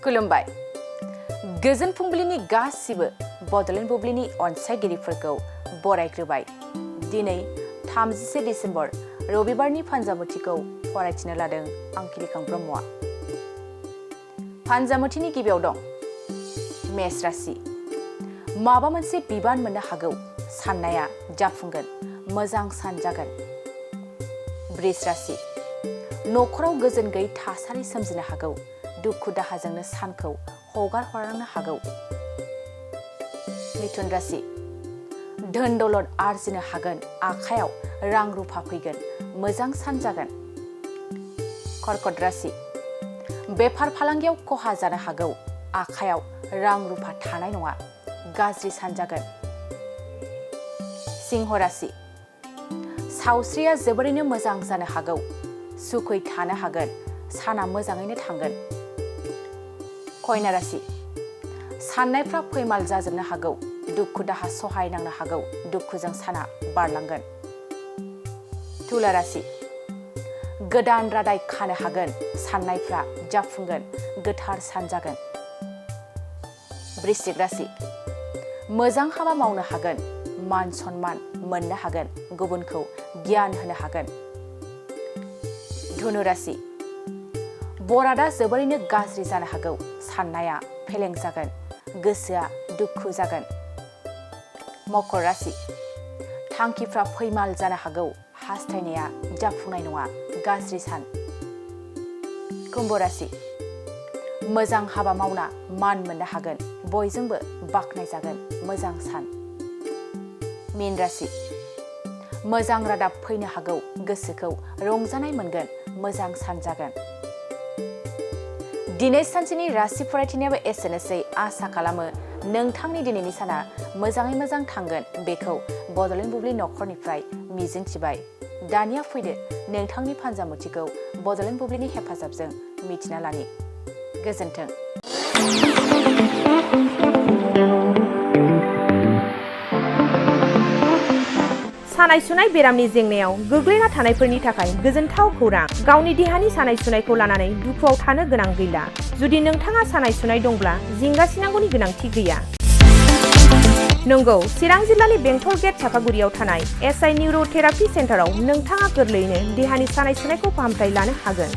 खुलुमबाय गोजोन फुंबिलिनि गासिबो बडलेण्ड बुब्लिनि अनसायगिरिफोरखौ बरायग्रोबाय दिनै 31 डिसेम्बर रबिबारनि फानजामुथिखौ फरायथिनो लादों आं किरिकां ब्रह्मआ फानजामुथिनि गिबियाव दं मेष राशि माबा मोनसे बिबान मोननो हागौ साननाया जाफुंगोन मोजां सान जागोन वृष राशि नखराव गोजोन गैयै थासारि सोमजिनो हागौ दुखु दाहाजोंनो सानखौ हगार हरनो हागौ मिथुन राशि धोन दौलत आर्जिनो हागोन आखायाव रां रुफा फैगोन मोजां सान जागोन कर्कट राशि बेफार फालांगियाव खहा जानो हागौ आखायाव रां रुफा थानाय नङा गाज्रि सान जागोन सिंह राशि सावस्रिया जोबोरैनो मोजां जानो हागौ सुखै थानो हागोन साना मोजाङैनो थांगोन कन्या राशि साननायफ्रा फैमाल जाजोबनो हागौ दुखु दाहा सहाय नांनो हागौ दुखुजों साना बारलांगोन तुला राशि गोदान रादाय खानो हागोन साननायफ्रा जाफुंगोन गोथार सान जागोन वृश्चिक राशि मोजां हाबा मावनो हागोन मान सन्मान मोननो हागोन गुबुनखौ गियान होनो हागोन धनु राशि बरादा जोबोरैनो गाज्रि जानो हागौ साननाया फेलें जागोन गोसोआ दुखु जागोन मकर राशि थांखिफ्रा फैमाल जानो हागौ हास्थायनाया जाफुंनाय नङा गाज्रि सान कुम्भ राशि मोजां हाबा मावना मान मोननो हागोन बयजोंबो बाख्नायजागोन मोजां सान मीन राशि मोजां रादाब फैनो हागौ गोसोखौ रंजानाय मोनगोन मोजां सान जागोन दिनै सानसेनि राशि फरायथिनायाबो एसेनोसै आसा खालामो नोंथांनि दिनैनि साना मोजाङै मोजां थांगोन बेखौ बडलेण्ड बुब्लि नखरनिफ्राय मिजिंथिबाय दानिया फैदो नोंथांनि फानजामुथिखौ बडलेण्ड बुब्लिनि हेफाजाबजों मिथिना लानि गोजोन्थों सानाय सुनाय बेरामनि जेंनायाव गोग्लैना थानायफोरनि थाखाय गोजोनथाव खौरां गावनि देहानि सानाय सुनायखौ लानानै दुखुआव थानो गोनां गैला जुदि नोंथाङा सानाय सुनाय दंब्ला जिंगासिनांगौनि गोनांथि गैया नंगौ चिरां जिल्लानि बेंटल गेट चापागुरियाव थानाय एसआइ निउर'थेरापि सेन्टाराव नोंथाङा गोरलैयैनो देहानि सानाय सुनायखौ फाहामथाय लानो हागोन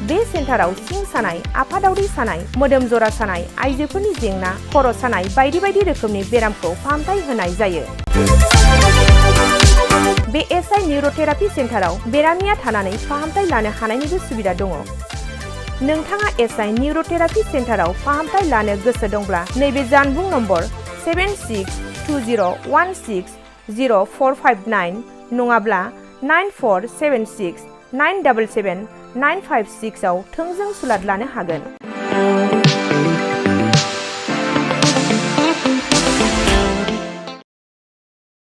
बे सेन्टाराव सिं सानाय आफादावरि सानाय मोदोम जरा सानाय आइजोफोरनि जेंना खर' सानाय बायदि बायदि रोखोमनि बेरामखौ फाहामथाय होनाय जायो बे एसआइ निउर'थेरापि सेन्टाराव बेरामिया थानानै फाहामथाय लानो हानायनिबो सुबिदा दङ नोंथाङा एसआइ निउर'थेरापि सेन्टाराव फाहामथाय लानो गोसो दंब्ला नैबे जानबुं नम्बर 7620160459 नङाब्ला 9476977956 आव थोंजों सुलाद लानो हागोन